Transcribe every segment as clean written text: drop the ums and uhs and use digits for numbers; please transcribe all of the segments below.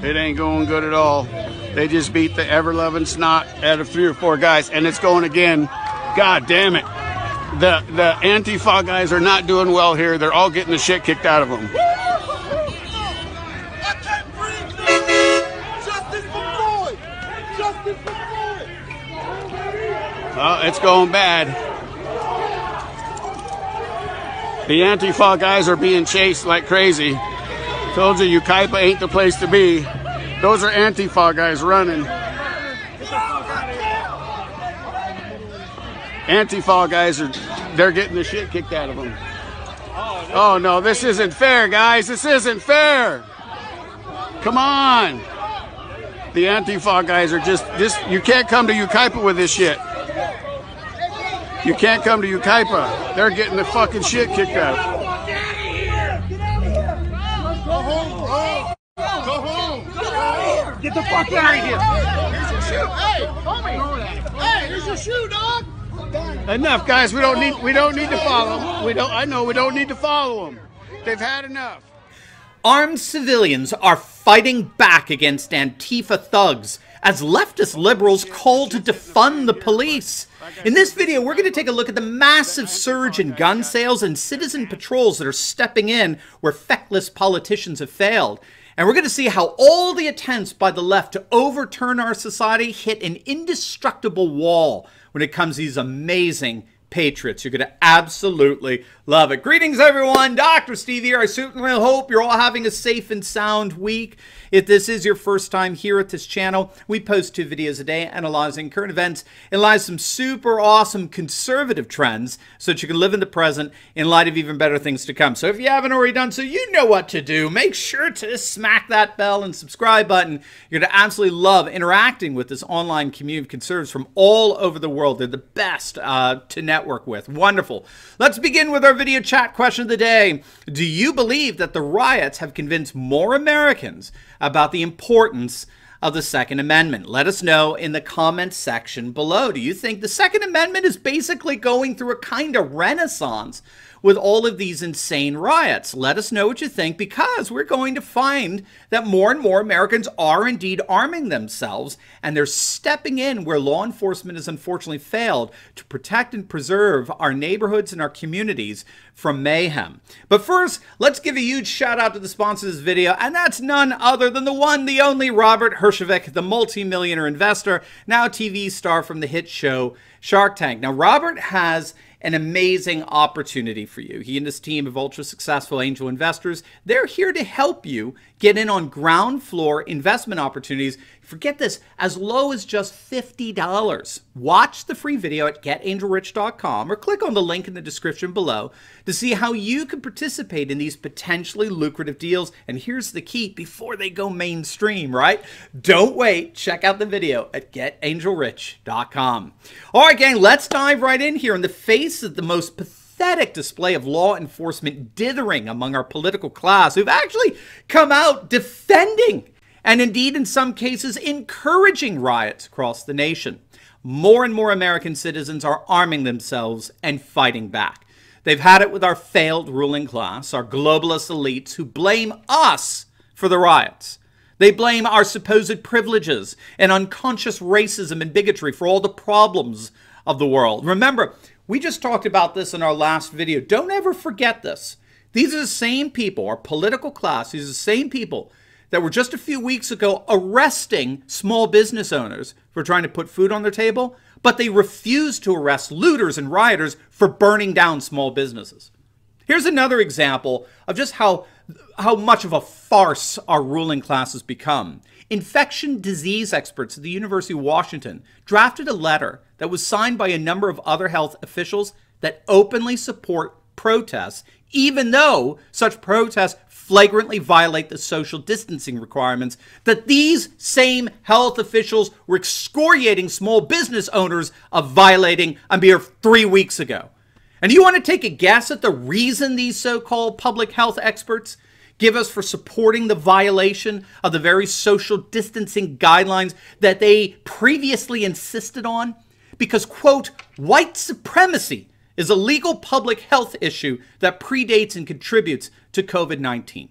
It ain't going good at all. They just beat the ever-loving snot out of 3 or 4 guys, and it's going again. God damn it. The Antifa guys are not doing well here. They're all getting the shit kicked out of them. Oh, it's going bad. The Antifa guys are being chased like crazy. Told you, Ukaipa ain't the place to be. Those are Antifa guys running. Antifa guys they're getting the shit kicked out of them. Oh no, this isn't fair, guys. This isn't fair. Come on. The Antifa guys are just you can't come to Ukaipa with this shit. You can't come to Ukaipa. They're getting the fucking shit kicked out. Go home, bro. Go home. Get the fuck out of here. Here's your shoe. Hey, homie. Hey, here's your shoe, dog. Enough, guys. We don't need to follow them. I know we don't need to follow them. They've had enough. Armed civilians are fighting back against Antifa thugs as leftist liberals call to defund the police. In this video, we're going to take a look at the massive surge in gun sales and citizen patrols that are stepping in where feckless politicians have failed. And we're going to see how all the attempts by the left to overturn our society hit an indestructible wall when it comes to these amazing patriots. You're going to absolutely love it. Greetings, everyone. Dr. Steve here. I certainly hope you're all having a safe and sound week. If this is your first time here at this channel, we post 2 videos a day analyzing current events in light of some super awesome conservative trends so that you can live in the present in light of even better things to come. So if you haven't already done so, you know what to do. Make sure to smack that bell and subscribe button. You're going to absolutely love interacting with this online community of conservatives from all over the world. They're the best to network with. Wonderful. Let's begin with our video chat question of the day. Do you believe that the riots have convinced more Americans about the importance of the Second Amendment? Let us know in the comments section below. Do you think the Second Amendment is basically going through a kind of renaissance with all of these insane riots? Let us know what you think, because we're going to find that more and more Americans are indeed arming themselves, and they're stepping in where law enforcement has unfortunately failed to protect and preserve our neighborhoods and our communities from mayhem. But first, let's give a huge shout out to the sponsor of this video, and that's none other than the one, the only Robert Herjavec, the multi-millionaire investor, now TV star from the hit show Shark Tank. Now, Robert has an amazing opportunity for you. He and his team of ultra successful angel investors, they're here to help you get in on ground floor investment opportunities. Forget this, as low as just $50. Watch the free video at getangelrich.com or click on the link in the description below to see how you can participate in these potentially lucrative deals. And here's the key before they go mainstream, right? Don't wait. Check out the video at getangelrich.com. All right, gang, let's dive right in here. In the face of the most pathetic display of law enforcement dithering among our political class, who've actually come out defending and indeed in some cases encouraging riots across the nation, more and more American citizens are arming themselves and fighting back. They've had it with our failed ruling class, our globalist elites who blame us for the riots. They blame our supposed privileges and unconscious racism and bigotry for all the problems of the world. Remember, we just talked about this in our last video. Don't ever forget this. These are the same people, our political class, these are the same people that were just a few weeks ago arresting small business owners for trying to put food on their table, but they refused to arrest looters and rioters for burning down small businesses. Here's another example of just how much of a farce our ruling class has become. Infection disease experts at the University of Washington drafted a letter that was signed by a number of other health officials that openly support protests, even though such protests flagrantly violate the social distancing requirements that these same health officials were excoriating small business owners of violating a mere 3 weeks ago. And do you want to take a guess at the reason these so-called public health experts give us for supporting the violation of the very social distancing guidelines that they previously insisted on? Because, quote, white supremacy is a legal public health issue that predates and contributes to COVID-19.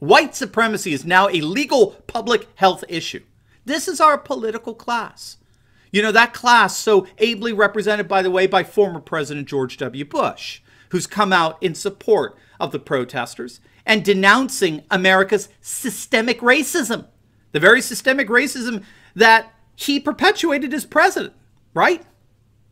White supremacy is now a legal public health issue. This is our political class. You know, that class so ably represented, by the way, by former President George W. Bush, who's come out in support of the protesters and denouncing America's systemic racism. The very systemic racism that he perpetuated as president, right?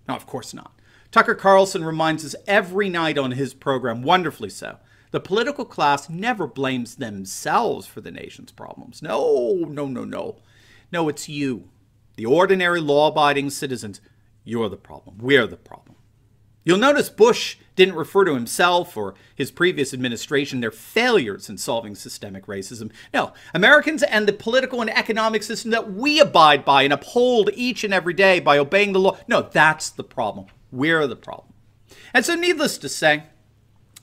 No, of course not. Tucker Carlson reminds us every night on his program, wonderfully so, the political class never blames themselves for the nation's problems. No, no, no, no. No, it's you. The ordinary law-abiding citizens. You're the problem. We're the problem. You'll notice Bush didn't refer to himself or his previous administration their failures in solving systemic racism. No, Americans and the political and economic system that we abide by and uphold each and every day by obeying the law. No, that's the problem. We're the problem. And so needless to say,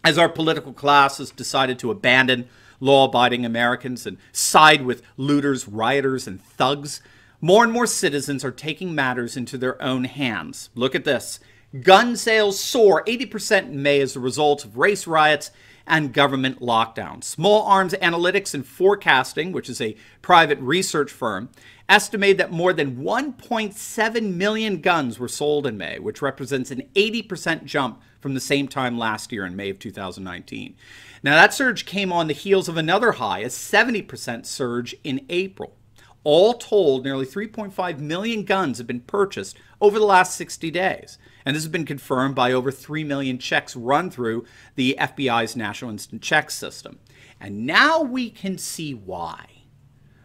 as our political class has decided to abandon law-abiding Americans and side with looters, rioters, and thugs, more and more citizens are taking matters into their own hands. Look at this. Gun sales soar 80% in May as a result of race riots and government lockdowns. Small Arms Analytics and Forecasting, which is a private research firm, estimated that more than 1.7 million guns were sold in May, which represents an 80% jump from the same time last year in May of 2019. Now, that surge came on the heels of another high, a 70% surge in April. All told, nearly 3.5 million guns have been purchased over the last 60 days. And this has been confirmed by over 3 million checks run through the FBI's National Instant Check system. And now we can see why.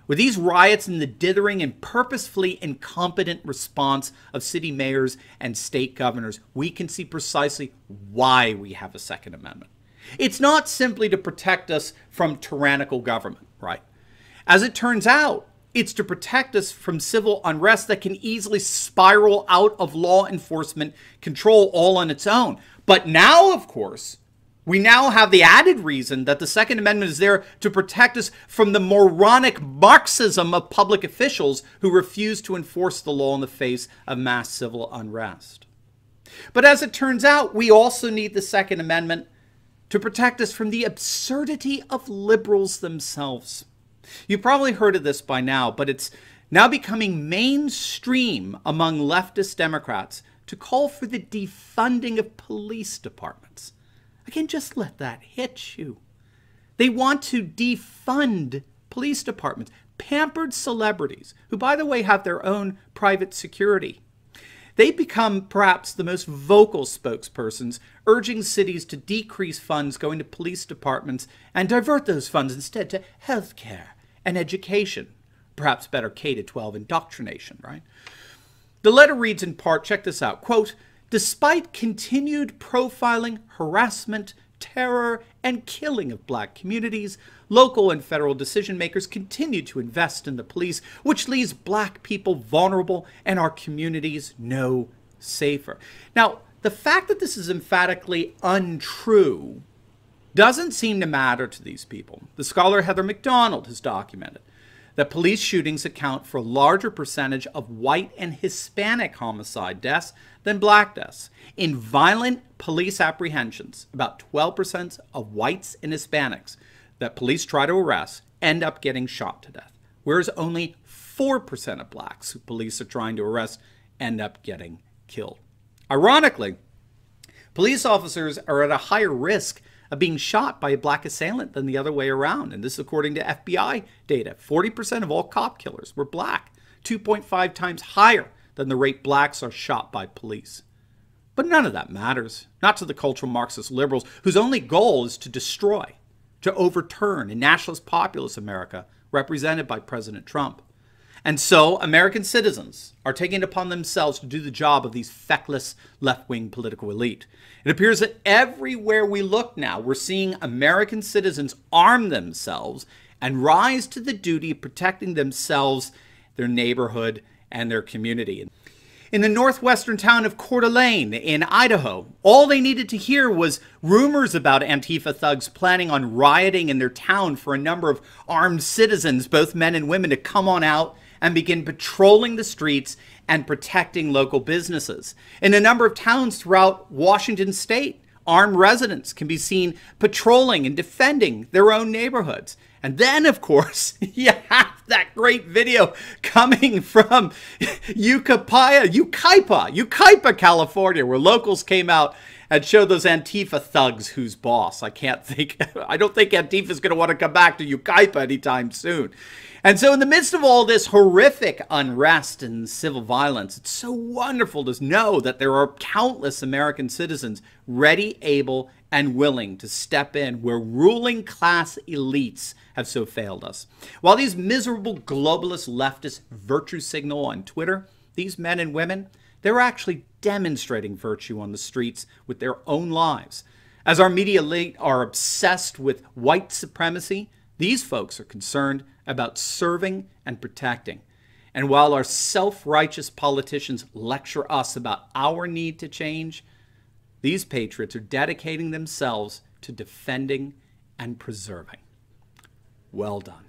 With these riots and the dithering and purposefully incompetent response of city mayors and state governors, we can see precisely why we have a Second Amendment. It's not simply to protect us from tyrannical government, right? As it turns out, it's to protect us from civil unrest that can easily spiral out of law enforcement control all on its own. But now, of course, we now have the added reason that the Second Amendment is there to protect us from the moronic Marxism of public officials who refuse to enforce the law in the face of mass civil unrest. But as it turns out, we also need the Second Amendment to protect us from the absurdity of liberals themselves. You've probably heard of this by now, but it's now becoming mainstream among leftist Democrats to call for the defunding of police departments. Again, just let that hit you. They want to defund police departments, pampered celebrities, who, by the way, have their own private security. They become perhaps the most vocal spokespersons, urging cities to decrease funds going to police departments and divert those funds instead to healthcare and education, perhaps better K-12 indoctrination, right? The letter reads in part, check this out, quote, despite continued profiling, harassment, terror, and killing of black communities, local and federal decision makers continue to invest in the police, which leaves black people vulnerable and our communities no safer. Now, the fact that this is emphatically untrue doesn't seem to matter to these people. The scholar Heather McDonald has documented that police shootings account for a larger percentage of white and Hispanic homicide deaths than black deaths. In violent police apprehensions, about 12% of whites and Hispanics that police try to arrest end up getting shot to death, whereas only 4% of blacks who police are trying to arrest end up getting killed. Ironically, police officers are at a higher risk of being shot by a black assailant than the other way around. And this is according to FBI data. 40% of all cop killers were black, 2.5 times higher than the rate blacks are shot by police. But none of that matters, not to the cultural Marxist liberals, whose only goal is to destroy, to overturn a nationalist populist America represented by President Trump. And so American citizens are taking it upon themselves to do the job of these feckless left-wing political elite. It appears that everywhere we look now, we're seeing American citizens arm themselves and rise to the duty of protecting themselves, their neighborhood, and their community. In the northwestern town of Coeur d'Alene in Idaho, all they needed to hear was rumors about Antifa thugs planning on rioting in their town for a number of armed citizens, both men and women, to come on out and begin patrolling the streets and protecting local businesses. In a number of towns throughout Washington state, Armed residents can be seen patrolling and defending their own neighborhoods. And then, of course, you have that great video coming from Yucaipa, California, where locals came out and showed those Antifa thugs who's boss. I don't think Antifa's going to want to come back to Yucaipa anytime soon. And so in the midst of all this horrific unrest and civil violence, it's so wonderful to know that there are countless American citizens ready, able, and willing to step in where ruling class elites have so failed us. While these miserable globalist leftists virtue signal on Twitter, these men and women, they're actually demonstrating virtue on the streets with their own lives. As our media elite are obsessed with white supremacy, these folks are concerned about serving and protecting. And while our self-righteous politicians lecture us about our need to change, these patriots are dedicating themselves to defending and preserving. Well done.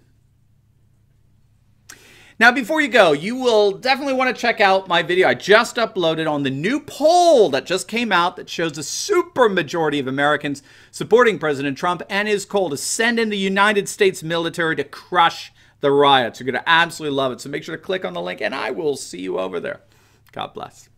Now, before you go, you will definitely want to check out my video I just uploaded on the new poll that just came out that shows a super majority of Americans supporting President Trump and his call to send in the United States military to crush the riots. You're going to absolutely love it. So make sure to click on the link, and I will see you over there. God bless.